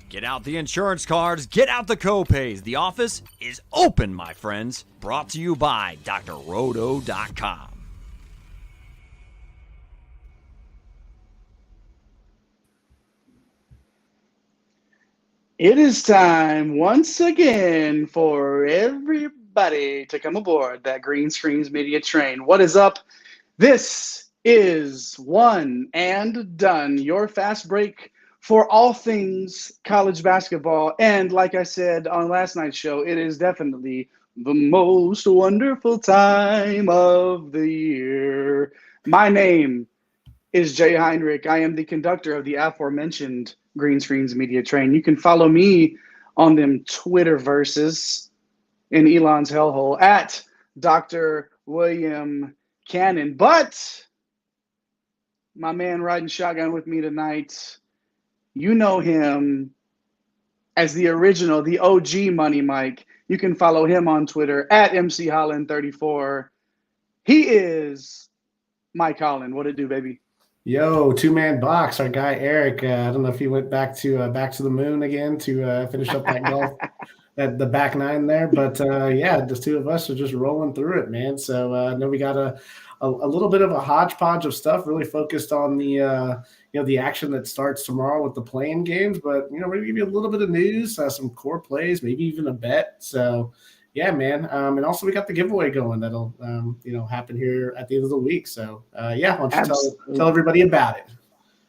Get out the insurance cards, get out the copays. The office is open, my friends. Brought to you by drroto.com. It is time once again for everybody to come aboard that Green Screens Media train. What is up? This is One and Done, your fast break for all things college basketball. And like I said on last night's show, it is definitely the most wonderful time of the year. My name is Jay Heinrich. I am the conductor of the aforementioned Green Screens Media train. You can follow me on them Twitter verses in Elon's hellhole at Dr. William Cannon. But my man riding shotgun with me tonight, you know him as the original, the OG Money Mike. You can follow him on Twitter at MC Holland34. He is Mike Holland. What it do, baby? Yo, two-man box. Our guy Eric. I don't know if he went back to the moon again to finish up that golf, the back nine there. But yeah, the two of us are just rolling through it, man. So I know we got a little bit of a hodgepodge of stuff, really focused on the the action that starts tomorrow with the playing games. But we're gonna give you a little bit of news, some core plays, maybe even a bet. So. Yeah, man. And also we got the giveaway going that'll, happen here at the end of the week. So, yeah, why don't you tell everybody about it?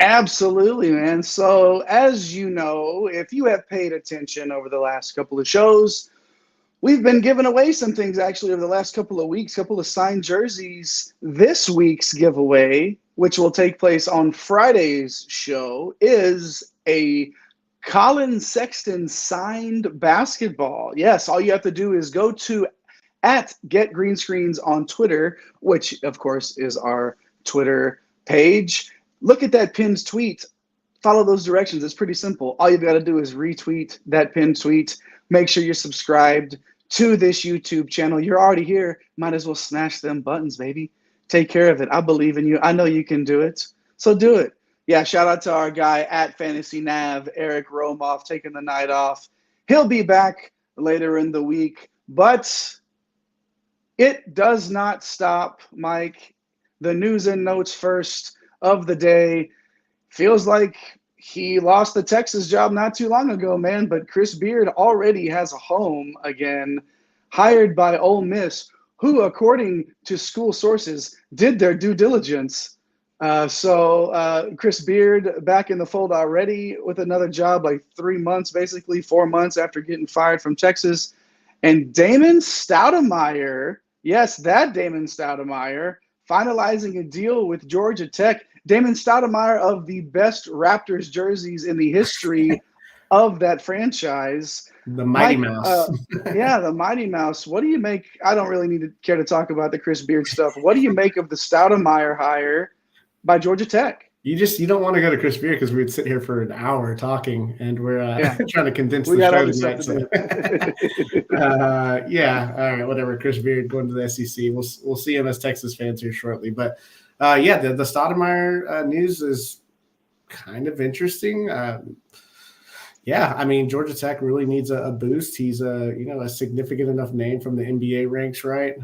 Absolutely, man. So, as you know, if you have paid attention over the last couple of shows, we've been giving away some things actually over the last couple of weeks, couple of signed jerseys. This week's giveaway, which will take place on Friday's show, is a Colin Sexton signed basketball. Yes, all you have to do is go to at Get Green Screens on Twitter, which of course is our Twitter page. Look at that pinned tweet. Follow those directions. It's pretty simple. All you've got to do is retweet that pinned tweet. Make sure you're subscribed to this YouTube channel. You're already here. Might as well smash them buttons, baby. Take care of it. I believe in you. I know you can do it. So do it. Yeah, shout out to our guy at Fantasy Nav, Eric Romoff, taking the night off. He'll be back later in the week, but it does not stop, Mike. The news and notes first of the day. Feels like he lost the Texas job not too long ago, man, but Chris Beard already has a home again, hired by Ole Miss, who, according to school sources, did their due diligence. So Chris Beard back in the fold already with another job, like 3 months, basically 4 months after getting fired from Texas. And Damon Stoudemire, yes, that Damon Stoudemire, finalizing a deal with Georgia Tech. Damon Stoudemire of the best Raptors jerseys in the history of that franchise. The Mighty Mouse. Yeah, the Mighty Mouse. What do you make? I don't really need to care to talk about the Chris Beard stuff. What do you make of the Stoudemire hire by Georgia Tech? You don't want to go to Chris Beard because we would sit here for an hour talking, and we're trying to condense the show tonight. Yeah, all right, whatever. Chris Beard going to the SEC. We'll see him as Texas fans here shortly. But yeah, the Stoudemire news is kind of interesting. Yeah, I mean Georgia Tech really needs a boost. He's a significant enough name from the NBA ranks, right?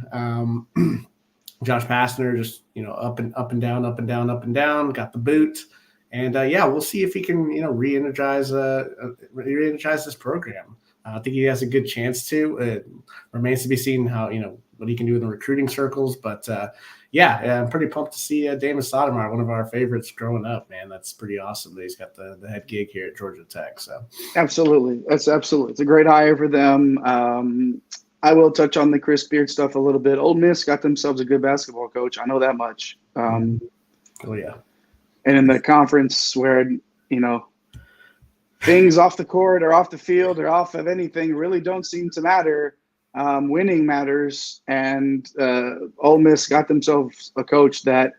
Josh Pastner just up and down, up and down, up and down. Got the boot, and yeah, we'll see if he can re-energize this program. I think he has a good chance to. It remains to be seen how what he can do in the recruiting circles, but yeah, I'm pretty pumped to see Damon Stoudemire, one of our favorites growing up. Man, that's pretty awesome that he's got the head gig here at Georgia Tech. So absolutely, it's a great hire for them. I will touch on the Chris Beard stuff a little bit. Ole Miss got themselves a good basketball coach. I know that much. Oh, yeah. And in the conference where, things off the court or off the field or off of anything really don't seem to matter, winning matters. And Ole Miss got themselves a coach that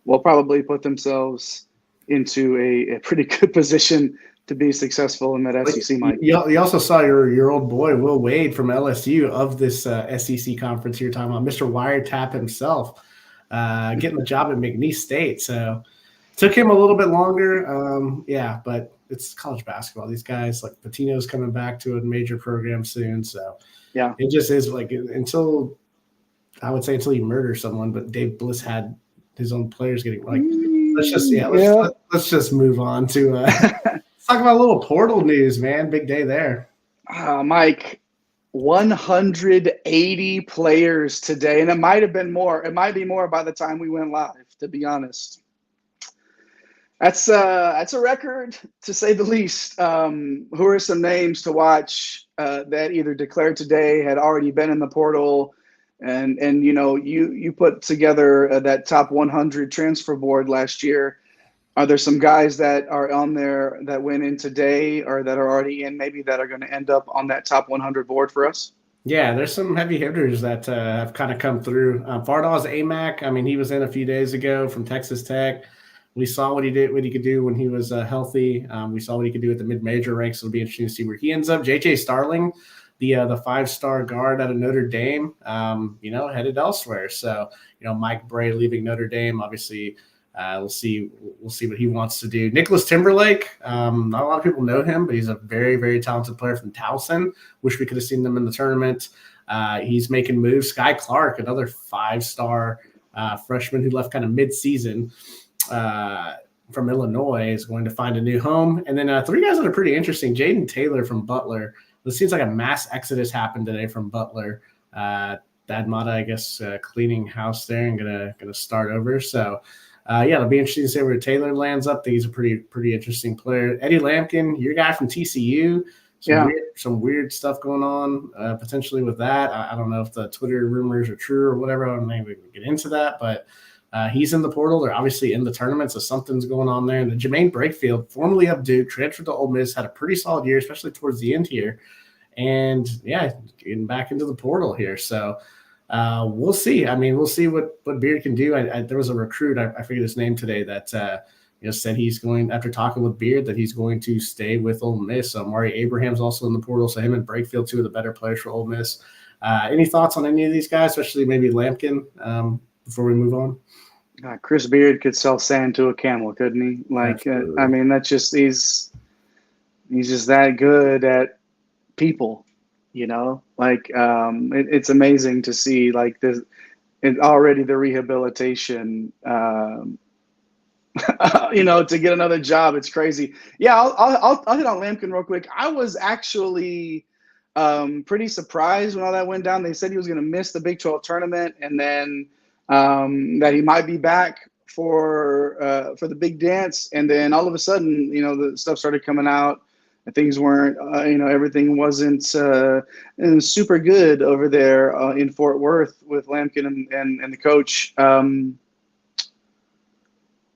will probably put themselves into a pretty good position to be successful in that SEC, Mike. You also saw your old boy, Will Wade from LSU of this SEC conference you're talking about, Mr. Wiretap himself, getting the job at McNeese State. So took him a little bit longer. Yeah, but it's college basketball. These guys, like Patino's coming back to a major program soon. So yeah, it just is like until you murder someone, but Dave Bliss had his own players getting like, let's just move on to let's talk about a little portal news, man. Big day there. Mike, 180 players today, and it might have been more. It might be more by the time we went live, to be honest. That's a record, to say the least. Who are some names to watch that either declared today, had already been in the portal, and you put together that top 100 transfer board last year. Are there some guys that are on there that went in today or that are already in, maybe that are going to end up on that top 100 board for us? Yeah, there's some heavy hitters that have kind of come through. Fardaz Amac, I mean, he was in a few days ago from Texas Tech. We saw what he could do when he was healthy. We saw what he could do at the mid-major ranks. It'll be interesting to see where he ends up. JJ Starling, the 5-star guard out of Notre Dame, headed elsewhere. So, Mike Bray leaving Notre Dame, obviously. We'll see what he wants to do. Nicholas Timberlake, not a lot of people know him, but he's a very, very talented player from Towson. Wish we could have seen them in the tournament. He's making moves. Sky Clark, another 5-star freshman who left kind of mid-season from Illinois, is going to find a new home. And then 3 guys that are pretty interesting. Jaden Taylor from Butler. It seems like a mass exodus happened today from Butler. Dad Mata, I guess, cleaning house there and gonna start over. So. It'll be interesting to see where Taylor lands up. I think he's a pretty interesting player. Eddie Lampkin, your guy from TCU. Some weird stuff going on potentially with that. I don't know if the Twitter rumors are true or whatever. I don't know if we can get into that, but he's in the portal. They're obviously in the tournament, so something's going on there. And Jermaine Brakefield, formerly of Duke, transferred to Ole Miss, had a pretty solid year, especially towards the end here. And, getting back into the portal here. So, we'll see. I mean, we'll see what Beard can do. There was a recruit, I forget his name today, that said he's going, after talking with Beard, that he's going to stay with Ole Miss. So Mari Abraham's also in the portal. So him and Brakefield, 2 of the better players for Ole Miss. Any thoughts on any of these guys, especially maybe Lampkin, before we move on? Chris Beard could sell sand to a camel, couldn't he? I mean, that's just he's just that good at people. It's amazing to see this, and already the rehabilitation, to get another job. It's crazy. Yeah. I'll hit on Lampkin real quick. I was actually pretty surprised when all that went down. They said he was going to miss the Big 12 tournament, and then that he might be back for the big dance. And then all of a sudden, the stuff started coming out. Things weren't, everything wasn't super good over there in Fort Worth with Lampkin and the coach.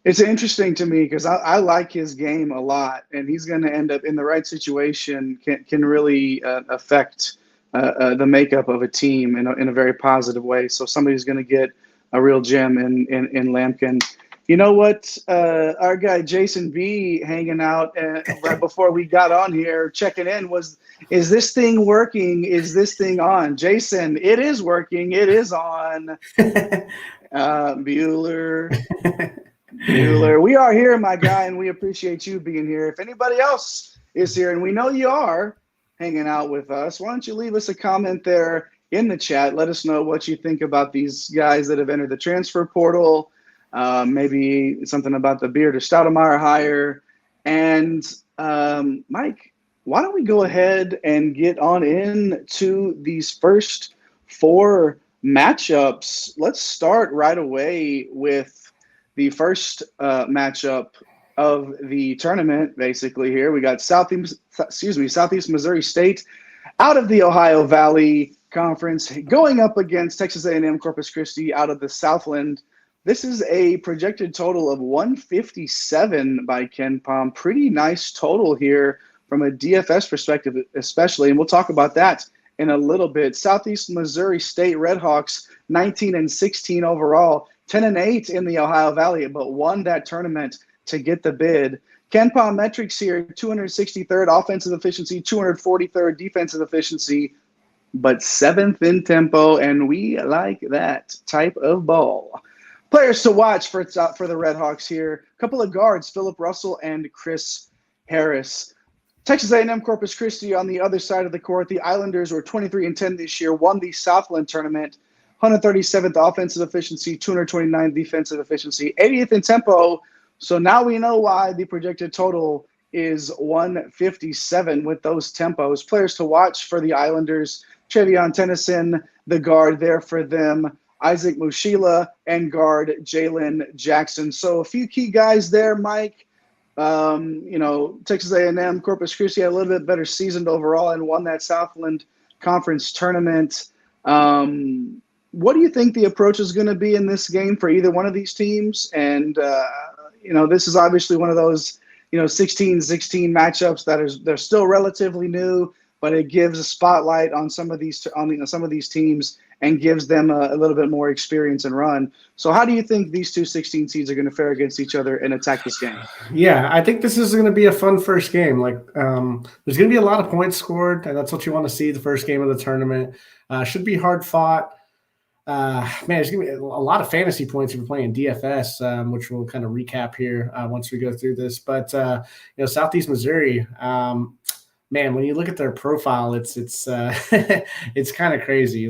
It's interesting to me because I like his game a lot, and he's going to end up in the right situation, can really affect the makeup of a team in a very positive way. So somebody's going to get a real gem in Lampkin. You know what? Our guy Jason B hanging out right before we got on here, checking in, is this thing working? Is this thing on? Jason, it is working. It is on. Bueller. We are here, my guy, and we appreciate you being here. If anybody else is here, and we know you are hanging out with us, why don't you leave us a comment there in the chat? Let us know what you think about these guys that have entered the transfer portal. Maybe something about the Beard or Stoudemire hire. And Mike, why don't we go ahead and get on into these first 4 matchups? Let's start right away with the first matchup of the tournament. Basically, here we got Southeast Missouri State out of the Ohio Valley Conference going up against Texas A&M Corpus Christi out of the Southland. This is a projected total of 157 by Ken Pom. Pretty nice total here from a DFS perspective, especially, and we'll talk about that in a little bit. Southeast Missouri State Redhawks, 19-16 overall, 10-8 in the Ohio Valley, but won that tournament to get the bid. Ken Pom metrics here: 263rd offensive efficiency, 243rd defensive efficiency, but 7th in tempo, and we like that type of ball. Players to watch for the Redhawks here. A couple of guards, Philip Russell and Chris Harris. Texas A&M Corpus Christi on the other side of the court. The Islanders were 23-10 this year, won the Southland tournament, 137th offensive efficiency, 229th defensive efficiency, 80th in tempo. So now we know why the projected total is 157 with those tempos. Players to watch for the Islanders: Trevion Tennyson, the guard there for them, Isaac Mushila, and guard Jalen Jackson. So a few key guys there, Mike. Texas A&M Corpus Christi had a little bit better seasoned overall and won that Southland Conference tournament. What do you think the approach is going to be in this game for either one of these teams? And, this is obviously one of those, 16-16 matchups they're still relatively new, but it gives a spotlight on some of these teams and gives them a little bit more experience and run. So how do you think these two 16 seeds are going to fare against each other and attack this game? Yeah, I think this is going to be a fun first game. There's going to be a lot of points scored, and that's what you want to see the first game of the tournament. Should be hard fought. There's going to be a lot of fantasy points if you're playing DFS, which we'll kind of recap here once we go through this. But, Southeast Missouri, when you look at their profile, it's it's kind of crazy.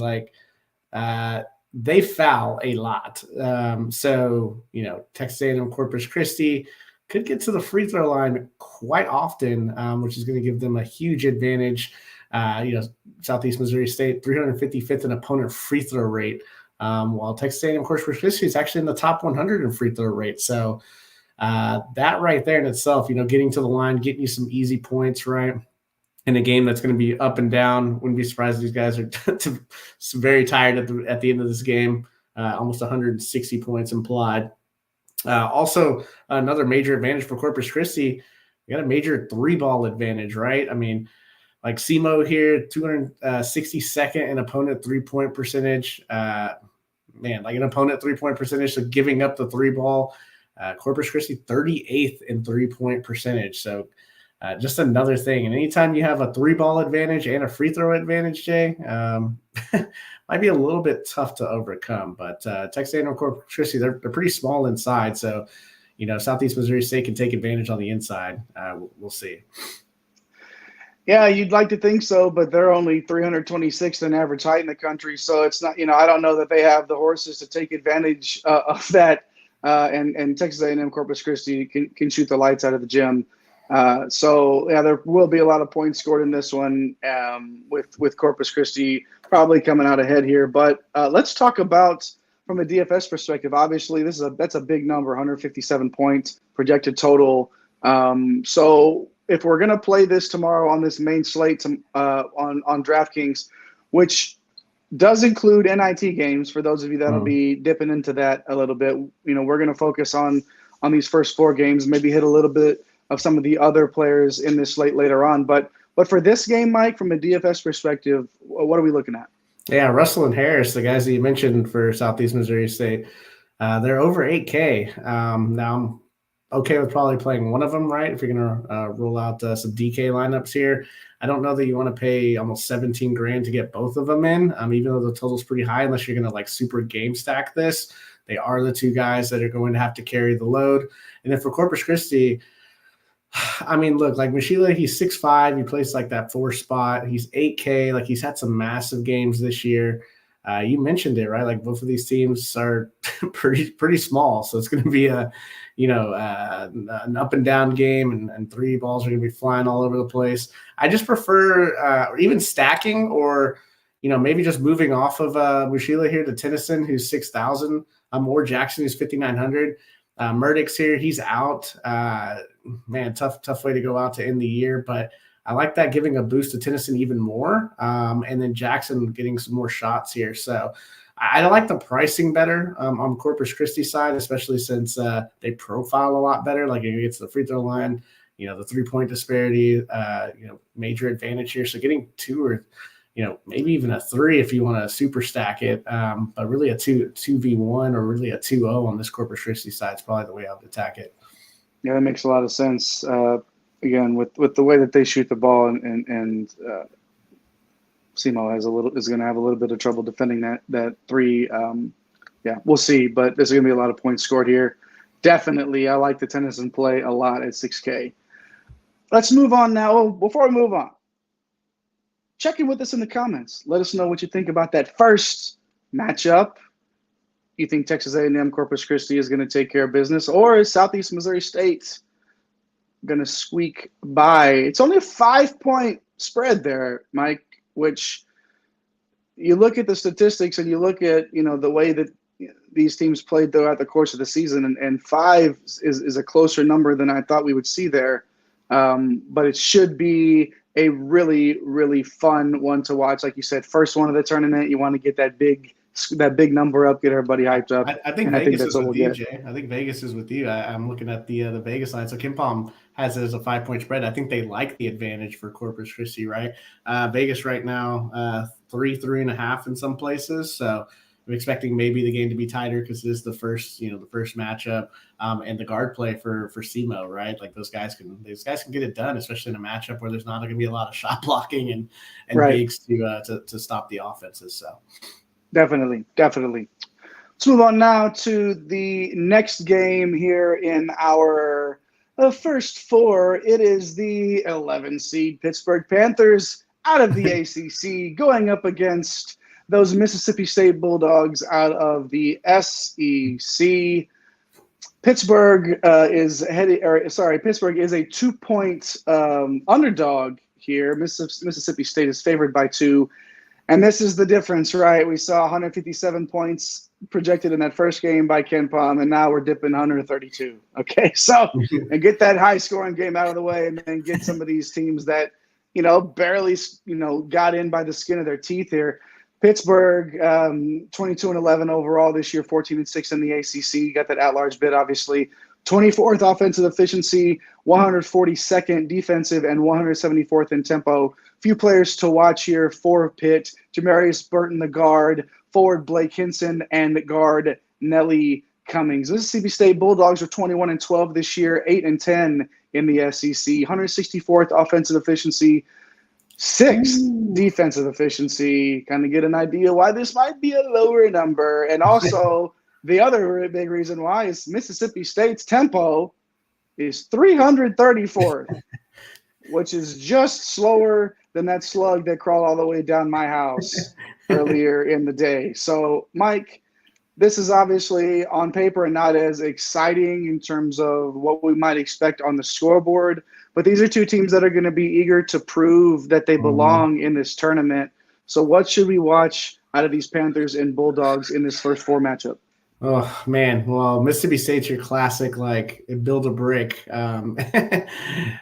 They foul a lot. Texas A&M Corpus Christi could get to the free throw line quite often, which is going to give them a huge advantage. Southeast Missouri State, 355th in opponent free throw rate, while Texas A&M Corpus Christi is actually in the top 100 in free throw rate. So that right there in itself, getting to the line, getting you some easy points, right? In a game that's going to be up and down. Wouldn't be surprised if these guys are very tired at the end of this game. Almost 160 points implied. Also, another major advantage for Corpus Christi, you got a major three-ball advantage, right? I mean, like SEMO here, 262nd in opponent three-point percentage. An opponent three-point percentage, so giving up the three ball. Corpus Christi, 38th in three-point percentage. So just another thing. And anytime you have a three-ball advantage and a free throw advantage, Jay, might be a little bit tough to overcome. But Texas A&M Corpus Christi, they're pretty small inside. So, Southeast Missouri State can take advantage on the inside. We'll see. Yeah, you'd like to think so, but they're only 326th in average height in the country. So it's not, I don't know that they have the horses to take advantage of that. And Texas A&M Corpus Christi can shoot the lights out of the gym. There will be a lot of points scored in this one, with Corpus Christi probably coming out ahead here. But let's talk about, from a DFS perspective, obviously that's a big number, 157 points projected total. So if we're going to play this tomorrow on this main slate on DraftKings, which does include NIT games for those of you that'll be dipping into that a little bit, we're going to focus on these first four games, maybe hit a little bit of some of the other players in this slate later on. But for this game, Mike, from a DFS perspective, what are we looking at? Yeah, Russell and Harris, the guys that you mentioned for Southeast Missouri State, they're over 8K. Now I'm okay with probably playing one of them, right? If you're going to roll out some DK lineups here. I don't know that you want to pay almost 17 grand to get both of them in, even though the total's pretty high, unless you're going to super game stack this. They are the two guys that are going to have to carry the load. And then for Corpus Christi, look, Mushila, he's 6'5", he plays that 4 spot. He's 8K, he's had some massive games this year. You mentioned it, right? Both of these teams are pretty small, so it's going to be an up and down game, and three balls are going to be flying all over the place. I just prefer even stacking, or maybe just moving off of Mushila here to Tennyson, who's 6,000, or Jackson, who's 5,900. Murdoch's here, he's out. Tough way to go out to end the year, but I like that, giving a boost to Tennyson even more. And then Jackson getting some more shots here. So I like the pricing better on Corpus Christi side, especially since they profile a lot better. It gets the free throw line, the 3-point disparity, major advantage here. So getting 2 or, maybe even a 3 if you want to super stack it. But really a 2v1 or really a 2-0 on this Corpus Christi side is probably the way I would attack it. Yeah, that makes a lot of sense. Again, with the way that they shoot the ball, and SEMO is going to have a little bit of trouble defending that 3. We'll see, but there's going to be a lot of points scored here. Definitely, I like the Tennyson play a lot at 6K. let's move on now. Oh, before we move on, check in with us in the comments. Let us know what you think about that first matchup. You think Texas A&M Corpus Christi is going to take care of business, or is Southeast Missouri State going to squeak by? It's only a 5-point spread there, Mike, which you look at the statistics and you look at, the way that these teams played throughout the course of the season, and 5 is a closer number than I thought we would see there. But it should be a really, really fun one to watch. Like you said, first one of the tournament, you want to get that big number up, get everybody hyped up. I think Vegas is with you, Jay. I think Vegas is with you. I'm looking at the Vegas line. So KenPom has it as a 5-point spread. I think they like the advantage for Corpus Christi, right? Vegas right now, 3.5 in some places. So I'm expecting maybe the game to be tighter because this is the first matchup, and the guard play for SEMO, right? Like those guys can get it done, especially in a matchup where there's not going to be a lot of shot blocking and right. bigs to stop the offenses. So definitely. Let's move on now to the next game here in our first 4. It is the 11 seed Pittsburgh Panthers out of the ACC going up against those Mississippi State Bulldogs out of the SEC. Pittsburgh is a 2-point underdog here. Mississippi State is favored by 2. And this is the difference, right? We saw 157 points projected in that first game by KenPom, and now we're dipping 132. Okay, so and get that high-scoring game out of the way, and then get some of these teams that, barely, got in by the skin of their teeth here. Pittsburgh, 22-11 overall this year, 14-6 in the ACC. Got that at-large bid, obviously. 24th offensive efficiency, 142nd defensive, and 174th in tempo. Few players to watch here for Pitt. Jamarius Burton, the guard, forward Blake Hinson, and guard Nelly Cummings. Mississippi State Bulldogs are 21-12 this year, 8-10 in the SEC. 164th offensive efficiency, 6th defensive efficiency. Kind of get an idea why this might be a lower number. And also, the other big reason why is Mississippi State's tempo is 334th, which is just slower than that slug that crawled all the way down my house earlier in the day. So, Mike, this is obviously on paper and not as exciting in terms of what we might expect on the scoreboard. But these are two teams that are going to be eager to prove that they belong in this tournament. So what should we watch out of these Panthers and Bulldogs in this first 4 matchup? Oh, man. Well, Mississippi State's your classic, build a brick. They are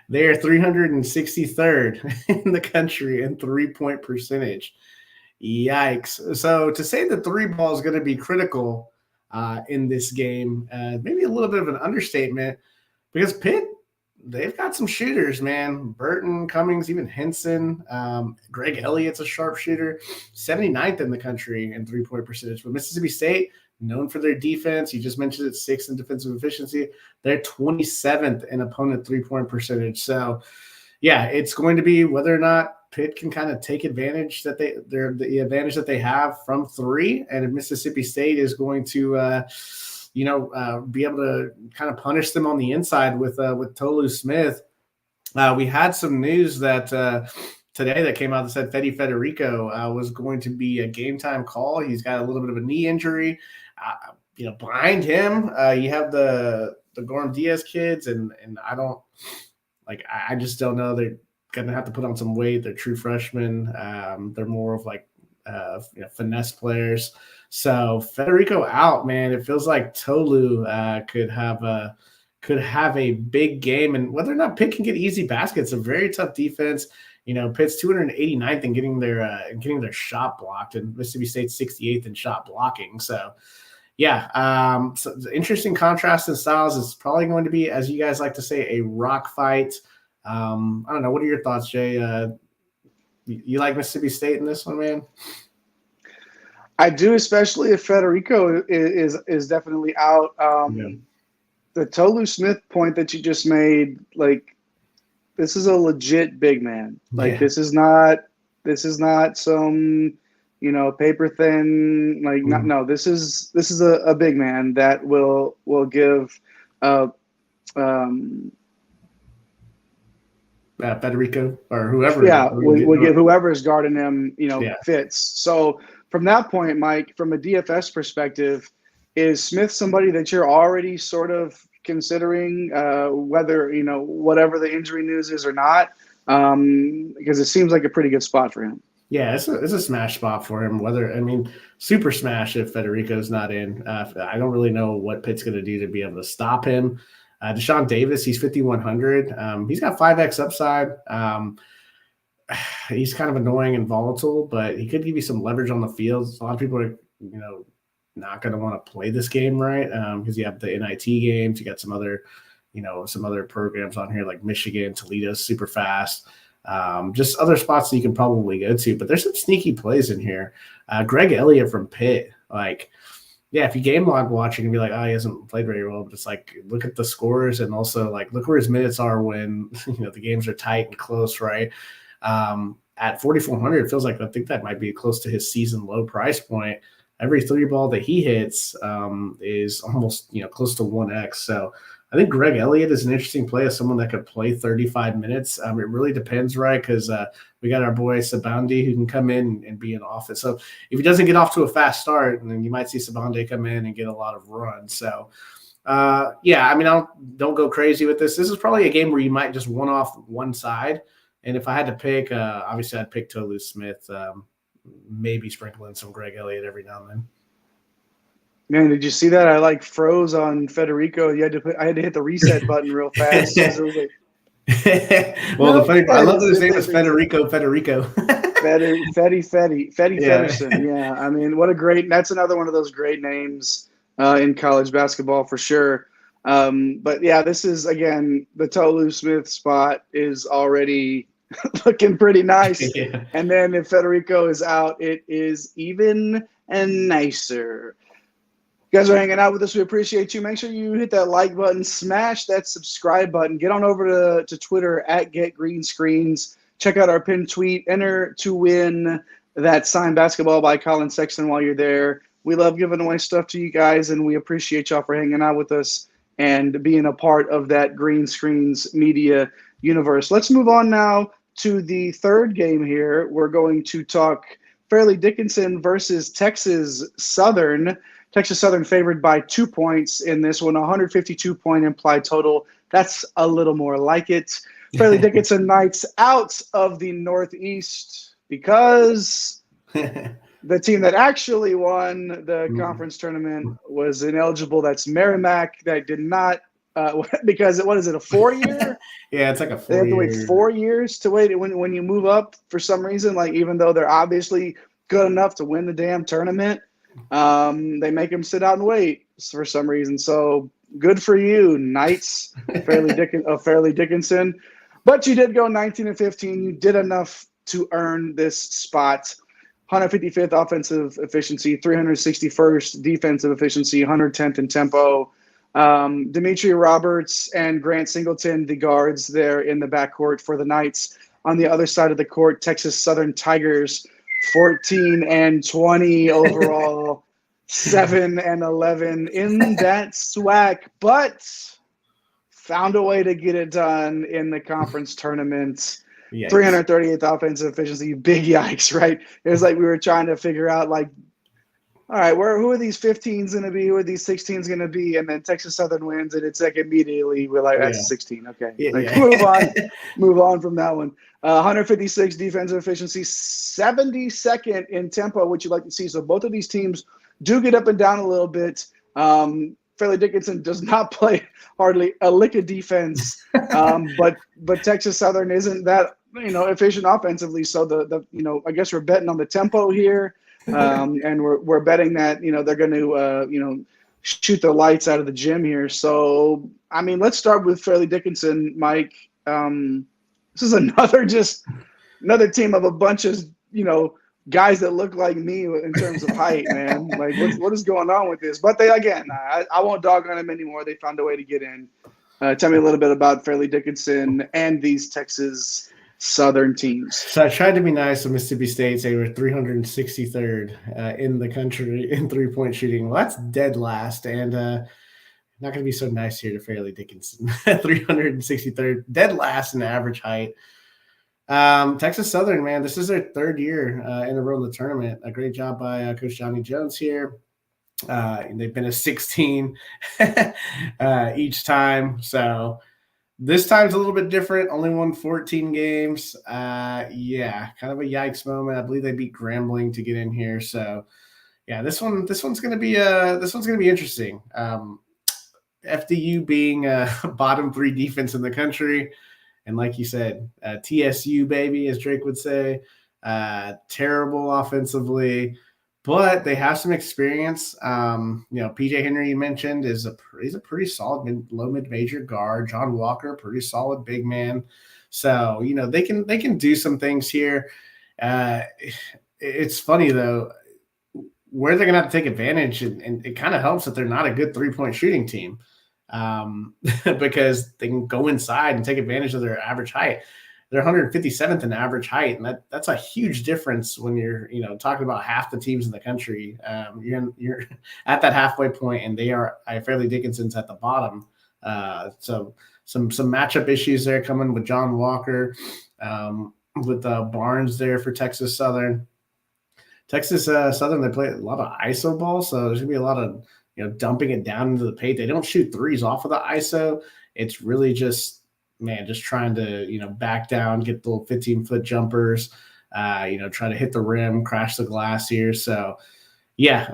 363rd in the country in 3-point percentage. Yikes. So to say that 3 ball is going to be critical in this game, maybe a little bit of an understatement, because Pitt, they've got some shooters, man. Burton, Cummings, even Henson. Greg Elliott's a sharpshooter. 79th in the country in 3-point percentage. But Mississippi State, known for their defense. You just mentioned it, 6th in defensive efficiency. They're 27th in opponent 3-point percentage. So, yeah, it's going to be whether or not Pitt can kind of take advantage the advantage that they have from 3, and if Mississippi State is going to be able to kind of punish them on the inside with Tolu Smith. We had some news that today that came out that said Fede Federico was going to be a game time call. He's got a little bit of a knee injury. Behind him, you have the Gorham Diaz kids, and I just don't know. They're going to have to put on some weight. They're true freshmen. They're more of finesse players. So Federico out, man. It feels like Tolu could have a big game, and whether or not Pitt can get easy baskets, a very tough defense. Pitt's 289th in getting their shot blocked, and Mississippi State's 68th in shot blocking. So, yeah, so the interesting contrast in styles is probably going to be, as you guys like to say, a rock fight. I don't know. What are your thoughts, Jay? You like Mississippi State in this one, man? I do, especially if Federico is definitely out. The Tolu Smith point that you just made, this is a legit big man. This is not some, paper thin. No, this is a big man that will give Federico or whoever. Yeah, we'll give whoever's guarding him, fits. So from that point, Mike, from a DFS perspective, is Smith somebody that you're already sort of considering, whether, whatever the injury news is or not? Because it seems like a pretty good spot for him. Yeah, it's a smash spot for him. Super smash if Federico's not in. I don't really know what Pitt's going to do to be able to stop him. Deshaun Davis, he's 5,100. He's got 5x upside. He's kind of annoying and volatile, but he could give you some leverage on the field. A lot of people are, not going to want to play this game, right? Because you have the NIT games, you got some other programs on here like Michigan, Toledo's super fast. Just other spots that you can probably go to, but there's some sneaky plays in here. Greg Elliott from Pitt, if you game log watching and be like, oh, he hasn't played very well, but it's like, look at the scores and also look where his minutes are when, the games are tight and close, right? At 4,400, it feels like, I think that might be close to his season low price point. Every three ball that he hits is almost, close to 1x. So I think Greg Elliott is an interesting play as someone that could play 35 minutes. It really depends, right? Because we got our boy Sabandi who can come in and be in office. So if he doesn't get off to a fast start, then you might see Sabandi come in and get a lot of runs. So, don't go crazy with this. This is probably a game where you might just one off one side. And if I had to pick, obviously I'd pick Tolu Smith, maybe sprinkle in some Greg Elliott every now and then. Man, did you see that? I froze on Federico. I had to hit the reset button real fast. I love that his name is Federico. Fetty Fedderson. Yeah, I mean, that's another one of those great names in college basketball for sure. But yeah, this is, again, the Tolu Smith spot is already looking pretty nice. Yeah. And then if Federico is out, it is even and nicer. You guys are hanging out with us. We appreciate you. Make sure you hit that like button, smash that subscribe button, get on over to Twitter at @GetGreenScreens. Check out our pinned tweet. Enter to win that signed basketball by Colin Sexton while you're there. We love giving away stuff to you guys, and we appreciate y'all for hanging out with us and being a part of that Green Screens media universe. Let's move on now to the third game here. We're going to talk Fairleigh Dickinson versus Texas Southern. Texas Southern favored by 2 points in this one, 152-point implied total. That's a little more like it. Fairleigh Dickinson Knights out of the Northeast because the team that actually won the conference tournament was ineligible. That's Merrimack. That did not because what is it, a 4-year? Yeah, it's like a 4-year. They have to wait 4 years to wait when you move up for some reason. Even though they're obviously good enough to win the damn tournament, they make them sit out and wait for some reason. So good for you, Knights, Fairleigh Dickinson. But you did go 19-15. You did enough to earn this spot. 155th offensive efficiency, 361st defensive efficiency, 110th in tempo. Demetri Roberts and Grant Singleton, the guards there in the backcourt for the Knights. On the other side of the court, Texas Southern Tigers, 14-20 overall, 7-11 in that SWAC, but found a way to get it done in the conference tournament. Yikes. 338th offensive efficiency, big yikes, right? It was like we were trying to figure out, all right, who are these 15s going to be? Who are these 16s going to be? And then Texas Southern wins, and it's immediately we're like, that's 16. Okay, move on from that one. 156 defensive efficiency, 72nd in tempo, which you like to see. So both of these teams do get up and down a little bit. Fairleigh Dickinson does not play hardly a lick of defense, but Texas Southern isn't that efficient offensively. So I guess we're betting on the tempo here. And we're betting that they're going to shoot the lights out of the gym here. So let's start with Fairleigh Dickinson, Mike. This is another team of a bunch of guys that look like me in terms of height, man. What is going on with this? But I won't dog on them anymore. They found a way to get in. Tell me a little bit about Fairleigh Dickinson and these Texas Southern teams. So I tried to be nice with Mississippi State. They were 363rd in the country in 3-point shooting. Well, that's dead last. And not going to be so nice here to Fairleigh Dickinson. 363rd, dead last in average height. Texas Southern, man, this is their third year in a row in the tournament. A great job by Coach Johnny Jones here. They've been a 16 each time. So this time's a little bit different. Only won 14 games. Kind of a yikes moment. I believe they beat Grambling to get in here. So yeah, this one's gonna be interesting. FDU being a bottom 3 defense in the country. And like you said, TSU, baby, as Drake would say, terrible offensively, but they have some experience. PJ Henry, you mentioned, he's a pretty solid low mid-major guard. John Walker, pretty solid big man. So, they can do some things here. It's funny, though, where they're going to have to take advantage, and it kind of helps that they're not a good three-point shooting team. Because they can go inside and take advantage of their average height. They're 157th in average height, and that's a huge difference when you're talking about half the teams in the country. You're at that halfway point, and they are Fairleigh Dickinson's at the bottom. So some matchup issues there coming with John Walker, with Barnes there for Texas Southern. Texas Southern, they play a lot of ISO ball, so there's gonna be a lot of dumping it down into the paint. They don't shoot threes off of the ISO. It's really just trying to, back down, get the little 15-foot jumpers, try to hit the rim, crash the glass here. So, yeah,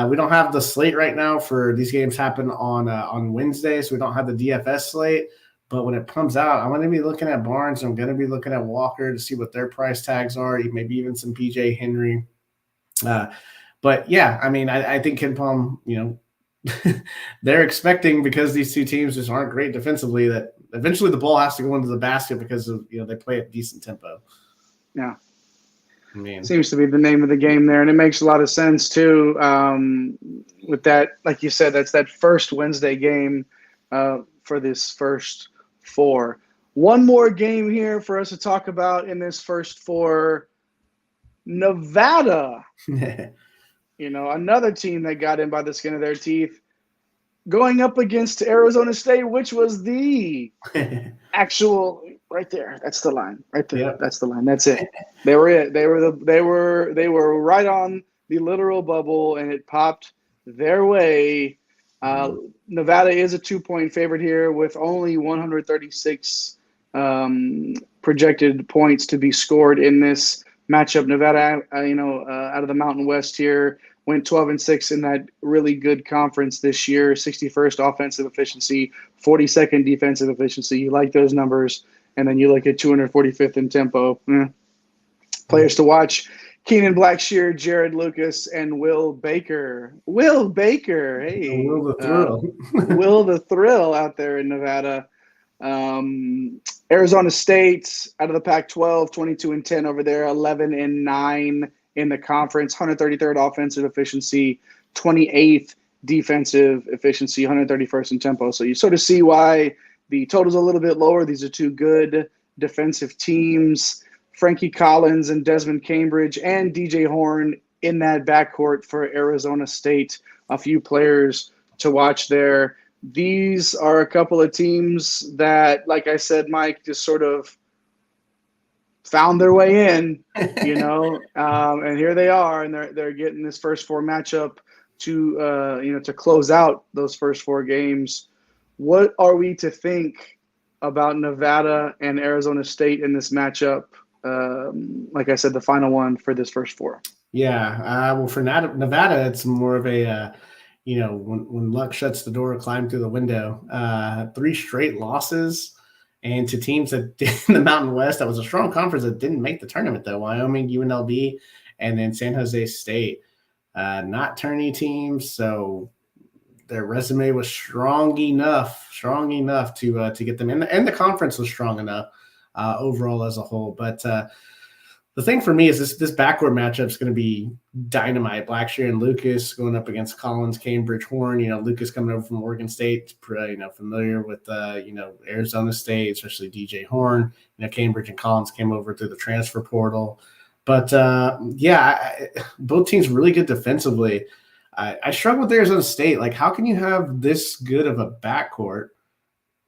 we don't have the slate right now for these games happen on Wednesday, so we don't have the DFS slate. But when it comes out, I'm going to be looking at Barnes. I'm going to be looking at Walker to see what their price tags are, maybe even some PJ Henry. But, yeah, I think KenPom, they're expecting, because these two teams just aren't great defensively, that eventually the ball has to go into the basket because of they play at decent tempo. Yeah, seems to be the name of the game there, and it makes a lot of sense too. With that, like you said, that's that first Wednesday game for this first 4. One more game here for us to talk about in this first 4. Nevada. Another team that got in by the skin of their teeth, going up against Arizona State, which was the actual right there. That's the line right there. Yep. That's the line. That's it. They were it. They were right on the literal bubble, and it popped their way. Nevada is a 2-point favorite here with only 136 projected points to be scored in this matchup. Nevada, out of the Mountain West here, went 12-6 in that really good conference this year. 61st offensive efficiency, 42nd defensive efficiency. You like those numbers, and then you look at 245th in tempo. Players to watch: Keenan Blackshear, Jared Lucas, and Will Baker. Will Baker, hey, Will the Thrill, Will the Thrill out there in Nevada. Arizona State out of the Pac-12, 22-10 over there, 11-9 in the conference, 133rd offensive efficiency, 28th defensive efficiency, 131st in tempo. So you sort of see why the total's a little bit lower. These are two good defensive teams. Frankie Collins and Desmond Cambridge and DJ Horn in that backcourt for Arizona State. A few players to watch there. These are a couple of teams that, like I said, Mike, just sort of found their way in, and here they are, and they're getting this first 4 matchup to close out those first 4 games. What are we to think about Nevada and Arizona State in this matchup? Like I said, the final one for this first 4. Yeah, well, for Nevada, it's more of a when luck shuts the door, climb through the window. 3 straight losses, and to teams that in the Mountain West, that was a strong conference that didn't make the tournament, though. Wyoming, UNLV, and then San Jose State. Not tourney teams, so their resume was strong enough to get them in, and the conference was strong enough overall as a whole. But the thing for me is this backcourt matchup is going to be dynamite. Blackshear and Lucas going up against Collins, Cambridge, Horn. Lucas coming over from Oregon State, familiar with Arizona State, especially DJ Horn. Cambridge and Collins came over through the transfer portal. But both teams really good defensively. I struggle with Arizona State. Like, how can you have this good of a backcourt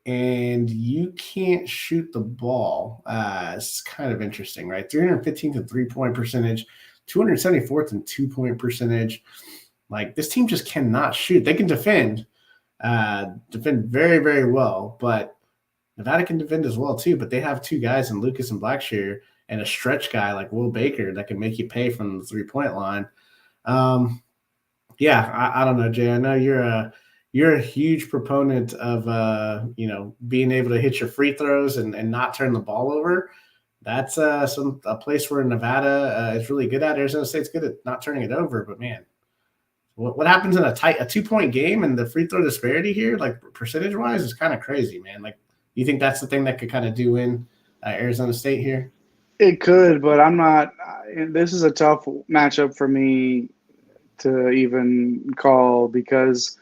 and you can't shoot the ball? It's kind of interesting, right? 315th in 3-point percentage, 274th in 2-point percentage. Like, this team just cannot shoot. They can defend very, very well, but Nevada can defend as well too. But they have two guys in Lucas and Blackshear and a stretch guy like Will Baker that can make you pay from the 3-point line. Yeah, I don't know, Jay. I know you're a huge proponent of being able to hit your free throws and not turn the ball over. That's a place where Nevada is really good at. Arizona State's good at not turning it over, but man, what happens in a 2-point game and the free throw disparity here, like percentage wise, is kind of crazy, man. Like, you think that's the thing that could kind of do in Arizona State here? It could, but I'm not. This is a tough matchup for me to even call because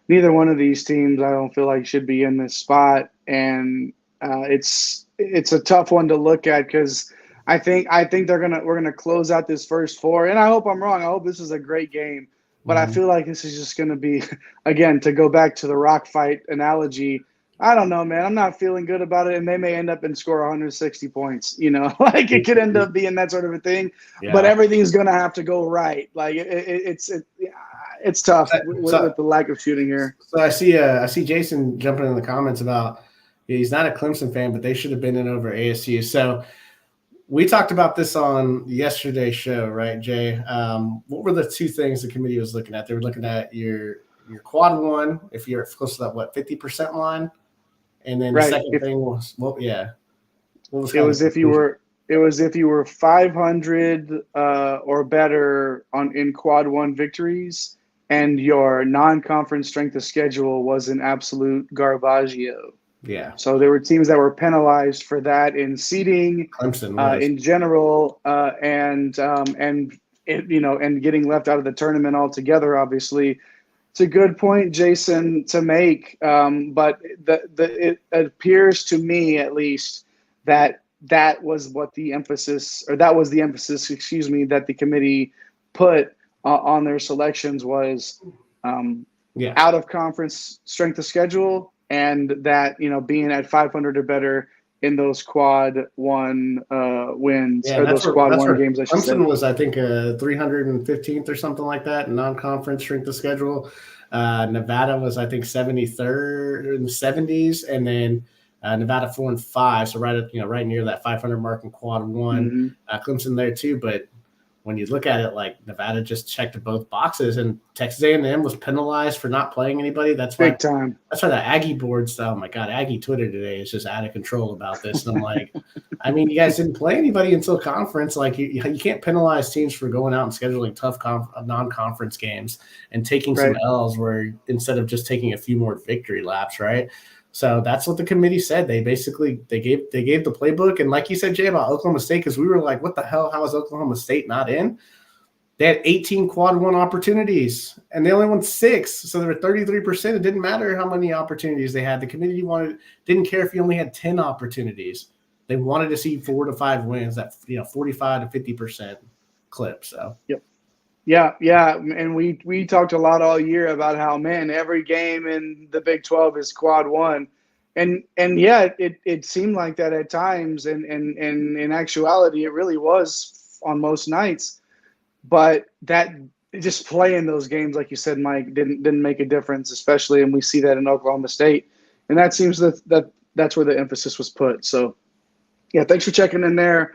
neither one of these teams I don't feel like should be in this spot, and it's a tough one to look at because I think we're gonna close out this first four, and I hope I'm wrong. I hope this is a great game, but I feel like this is just gonna be, again, to go back to the rock fight analogy. I don't know, man. I'm not feeling good about it, and they may end up and score 160 points. Like it could end up being that sort of a thing. Yeah. But everything's gonna have to go right. Like it's tough with the lack of shooting here. So I see Jason jumping in the comments about he's not a Clemson fan, but they should have been in over ASU. So we talked about this on yesterday's show, right, Jay? What were the two things the committee was looking at? They were looking at your quad one, if you're close to that 50% line. And then the second thing was, it was if you were 500 or better in quad one victories, and your non-conference strength of schedule was an absolute garbaggio. Yeah. So there were teams that were penalized for that in seeding, Clemson in general, and getting left out of the tournament altogether. Obviously. It's a good point, Jason, to make, but it appears to me, at least, that was the emphasis that the committee put on their selections was out of conference strength of schedule, and that being at 500 or better in those quad one wins, or those quad one games, I should say. Clemson was, I think, 315th or something like that in non-conference strength of schedule. Nevada was, I think, 73rd in the 70s, and then Nevada 4 and 5, so right near that 500 mark in quad one. Clemson there too, but when you look at it, like, Nevada just checked both boxes, and Texas A&M was penalized for not playing anybody. That's why, big time. That's why the Aggie boards. Oh my God, Aggie Twitter today is just out of control about this. And I'm like, I mean, you guys didn't play anybody until conference. Like, you can't penalize teams for going out and scheduling tough non-conference games and taking some L's where instead of just taking a few more victory laps, right? So that's what the committee said. They basically gave the playbook, and like you said, Jay, about Oklahoma State, because we were like, what the hell? How is Oklahoma State not in? They had 18 quad one opportunities, and they only won 6, so they were 33%. It didn't matter how many opportunities they had. The committee didn't care if you only had 10 opportunities. They wanted to see 4 to 5 wins, that 45 to 50% clip. So yep. Yeah, and we talked a lot all year about how, man, every game in the Big 12 is quad one, and yeah, it seemed like that at times, and in actuality, it really was on most nights. But that just playing those games, like you said, Mike, didn't make a difference, especially, and we see that in Oklahoma State, and that seems that's where the emphasis was put. So, yeah, thanks for checking in there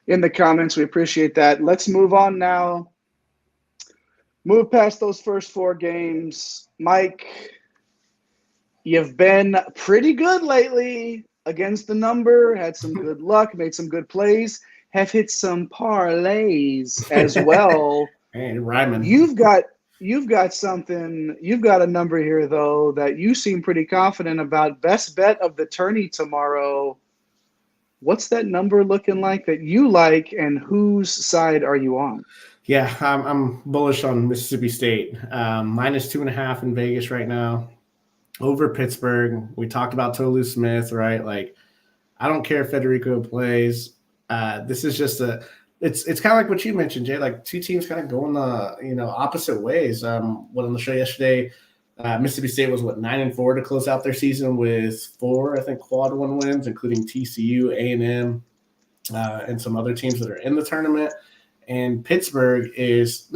in the comments. We appreciate that. Let's move on now. Move past those first 4 games. Mike, you've been pretty good lately against the number, had some good luck, made some good plays, have hit some parlays as well. Man, rhyming. You've got something, you've got a number here, though, that you seem pretty confident about. Best bet of the tourney tomorrow. What's that number looking like that you like, and whose side are you on? Yeah, I'm bullish on Mississippi State. -2.5 in Vegas right now. Over Pittsburgh. We talked about Tolu Smith, right? Like, I don't care if Federico plays. This is just it's kind of like what you mentioned, Jay. Like two teams kind of going the opposite ways. What on the show yesterday, Mississippi State was 9-4 to close out their season with 4, I think, quad one wins, including TCU, A&M, and some other teams that are in the tournament. And Pittsburgh is,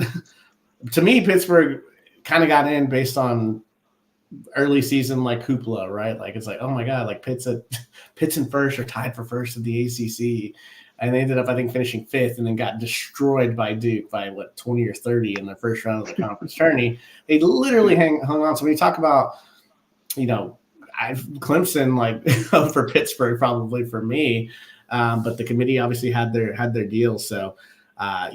to me, Pittsburgh kind of got in based on early season like hoopla, right? Like it's like, oh my god, like Pitt's in first or tied for first in the ACC, and they ended up, I think, finishing 5th, and then got destroyed by Duke by 20 or 30 in the first round of the conference tourney. They literally hung on. So when you talk about, Clemson, like for Pittsburgh, probably for me, but the committee obviously had their deal. So I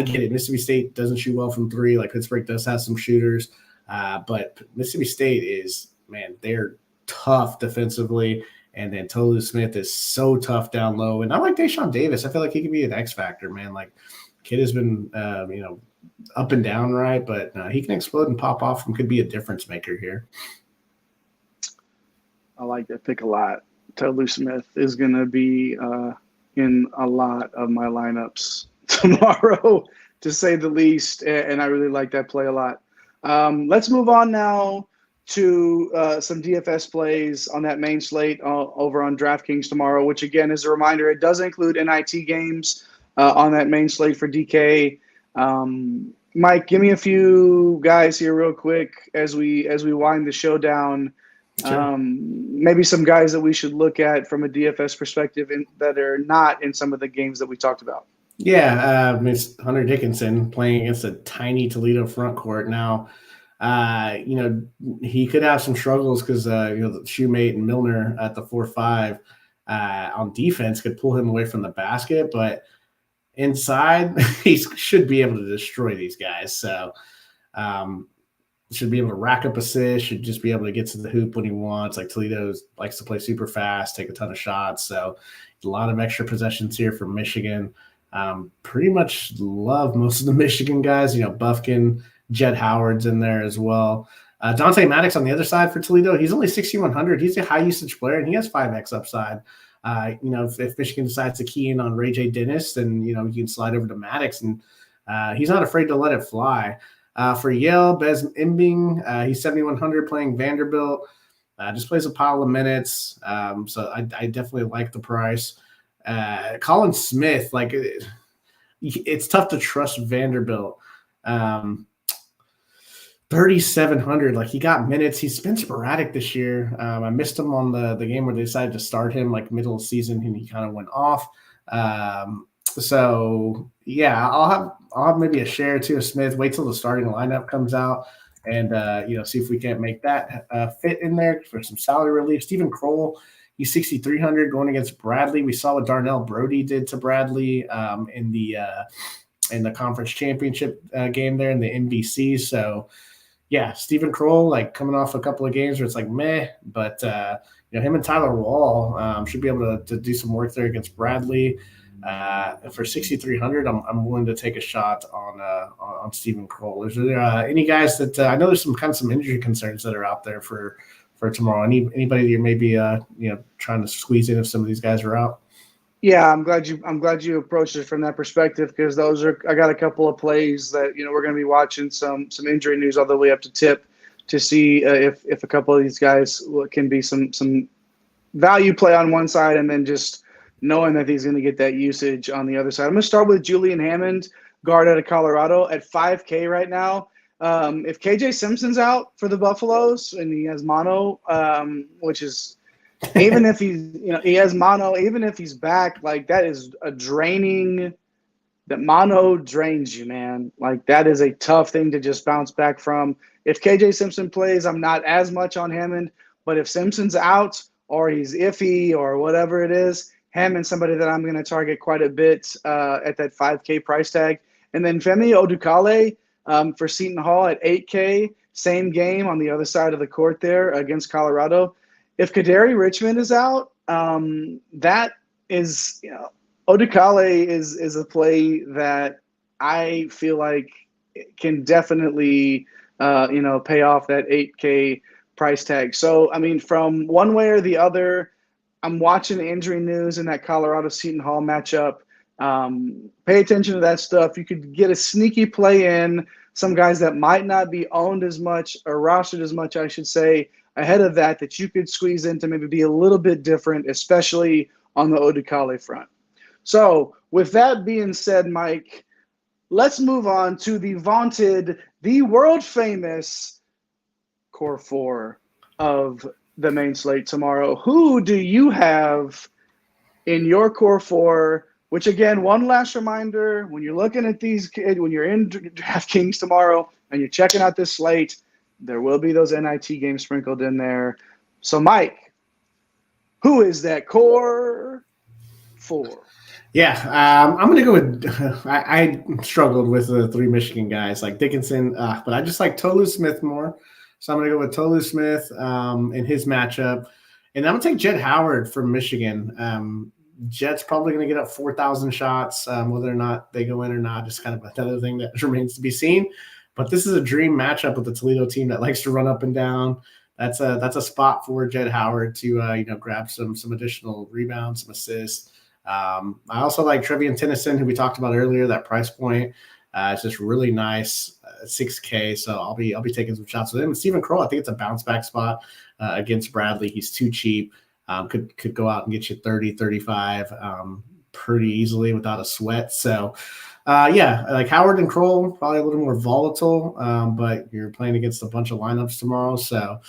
get it. Mississippi State doesn't shoot well from 3. Like Pittsburgh does have some shooters. But Mississippi State is, man, they're tough defensively, and then Tolu Smith is so tough down low. And I like Deshaun Davis. I feel like he could be an X factor, man. Like kid has been, up and down, right? But he can explode and pop off and could be a difference maker here. I like that pick a lot. Tolu Smith is going to be in a lot of my lineups tomorrow, to say the least, and I really like that play a lot. Let's move on now to some DFS plays on that main slate over on DraftKings tomorrow, which, again, is a reminder, it does include NIT games on that main slate for DK. Mike, give me a few guys here real quick as we wind the show down. Sure. Maybe some guys that we should look at from a DFS perspective that are not in some of the games that we talked about. Yeah, it's Hunter Dickinson playing against a tiny Toledo front court. Now, he could have some struggles because, the Shoemate and Milner at the 4-5 on defense could pull him away from the basket. But inside, he should be able to destroy these guys. So, should be able to rack up assists, should just be able to get to the hoop when he wants. Like Toledo likes to play super fast, take a ton of shots. So, a lot of extra possessions here from Michigan. Pretty much love most of the Michigan guys. Buffkin, Jed Howard's in there as well. Dante Maddox on the other side for Toledo. He's only 6,100. He's a high usage player, and he has 5x upside. If Michigan decides to key in on Ray J. Dennis, then you can slide over to Maddox, and he's not afraid to let it fly. For Yale, Bez Imbing, he's 7,100 playing Vanderbilt. Just plays a pile of minutes. So I definitely like the price. Colin Smith, like it's tough to trust Vanderbilt. 3,700, like he got minutes. He's been sporadic this year. I missed him on the game where they decided to start him like middle of the season, and he kind of went off. So yeah, I'll have maybe a share or two of Smith. Wait till the starting lineup comes out, and see if we can't make that fit in there for some salary relief. Stephen Kroll, he's 6,300 going against Bradley. We saw what Darnell Brody did to Bradley in the conference championship game there in the NBC. So yeah, Stephen Kroll, like coming off a couple of games where it's like meh, but him and Tyler Wall should be able to do some work there against Bradley. For 6,300, I'm willing to take a shot on Stephen Kroll. Is there any guys that I know there's some injury concerns that are out there for tomorrow? Anybody that you're maybe trying to squeeze in if some of these guys are out? Yeah, I'm glad you approached it from that perspective, because I got a couple of plays that we're going to be watching some injury news all the way up to tip to see if a couple of these guys can be some value play on one side, and then just knowing that he's going to get that usage on the other side. I'm going to start with Julian Hammond, guard out of Colorado, at 5K right now. If KJ Simpson's out for the Buffaloes and he has mono, which is even if he has mono, even if he's back, like that is a draining. That mono drains you, man. Like that is a tough thing to just bounce back from. If KJ Simpson plays, I'm not as much on Hammond, but if Simpson's out or he's iffy or whatever it is, Hammond's somebody that I'm going to target quite a bit at that 5K price tag. And then Femi Odukale for Seton Hall at 8K, same game on the other side of the court there against Colorado. If Kaderi Richmond is out, that is, Odukale is a play that I feel like can definitely, pay off that 8K price tag. So, I mean, from one way or the other, I'm watching the injury news in that Colorado Seton Hall matchup. Pay attention to that stuff. You could get a sneaky play in. Some guys that might not be owned as much or rostered as much, I should say, ahead of that you could squeeze in to maybe be a little bit different, especially on the Odukale front. So with that being said, Mike, let's move on to the vaunted, the world famous core four of the main slate tomorrow. Who do you have in your core four? Which, again, one last reminder, when you're looking at these, when you're in DraftKings tomorrow and you're checking out this slate, there will be those NIT games sprinkled in there. So, Mike, who is that core four? Yeah, I'm going to go with I struggled with the three Michigan guys like Dickinson, but I just like Tolu Smith more. So I'm going to go with Tolu Smith in his matchup. And I'm going to take Jett Howard from Michigan. Jett's probably going to get up 4,000 shots, whether or not they go in or not, just kind of another thing that remains to be seen. But this is a dream matchup with the Toledo team that likes to run up and down. That's a spot for Jett Howard to grab some additional rebounds, some assists. I also like Trevion Tennyson, who we talked about earlier. That price point is just really nice, $6K. So I'll be taking some shots with him. And Stephen Kroll, I think it's a bounce back spot against Bradley. He's too cheap. Could go out and get you 30, 35 pretty easily without a sweat. So, like Howard and Kroll, probably a little more volatile, but you're playing against a bunch of lineups tomorrow. So,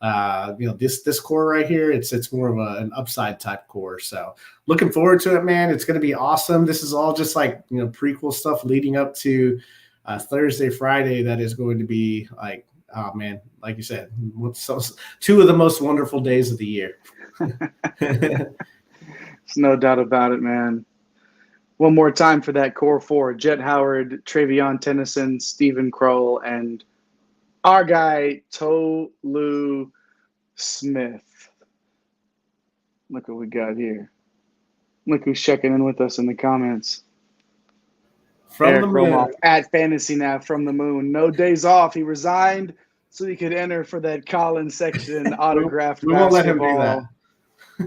this core right here, it's more of an upside type core. So looking forward to it, man. It's going to be awesome. This is all just like, prequel stuff leading up to Thursday, Friday. That is going to be like, oh man, like you said, two of the most wonderful days of the year. There's no doubt about it, man. One more time for that core four: Jett Howard, Trevion Tennyson, Stephen Kroll, and our guy Tolu Smith. Look what we got here. Look who's checking in with us in the comments. From Eric the moon. Romoff at Fantasy Nav from the moon. No days off. He resigned so he could enter for that Colin section autographed we basketball. won't let him do that.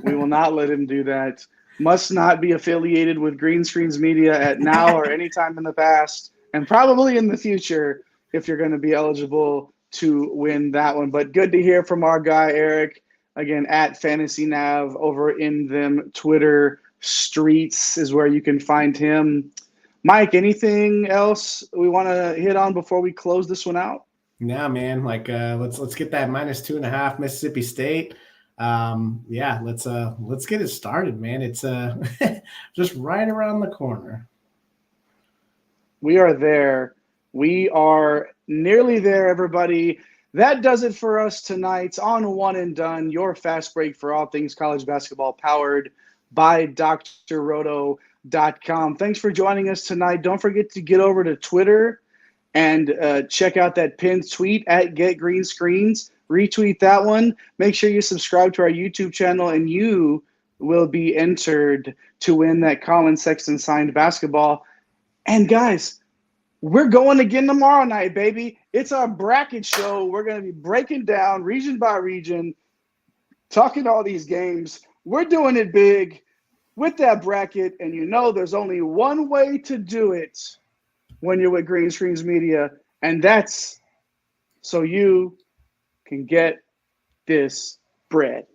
We will not let him do that. Must not be affiliated with Green Screens Media at now or any time in the past, and probably in the future if you're going to be eligible to win that one. But good to hear from our guy, Eric, again, at Fantasy Nav over in them Twitter streets is where you can find him. Mike, anything else we want to hit on before we close this one out? Yeah, man. Like, let's get that -2.5 Mississippi State. Let's get it started, man. It's just right around the corner. We are there. We are nearly there, everybody. That does it for us tonight on One and Done, your fast break for all things college basketball, powered by drroto.com. Thanks for joining us tonight. Don't forget to get over to Twitter and check out that pinned tweet at Get Green Screens. Retweet that one. Make sure you subscribe to our YouTube channel, and you will be entered to win that Colin Sexton signed basketball. And guys, we're going again tomorrow night, baby. It's our bracket show. We're going to be breaking down region by region, talking all these games. We're doing it big with that bracket, and there's only one way to do it when you're with Green Screens Media, and that's so you can get this bread.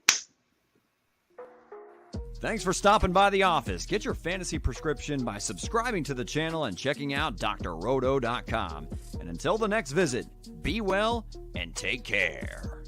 Thanks for stopping by the office. Get your fantasy prescription by subscribing to the channel and checking out drroto.com. And until the next visit, be well and take care.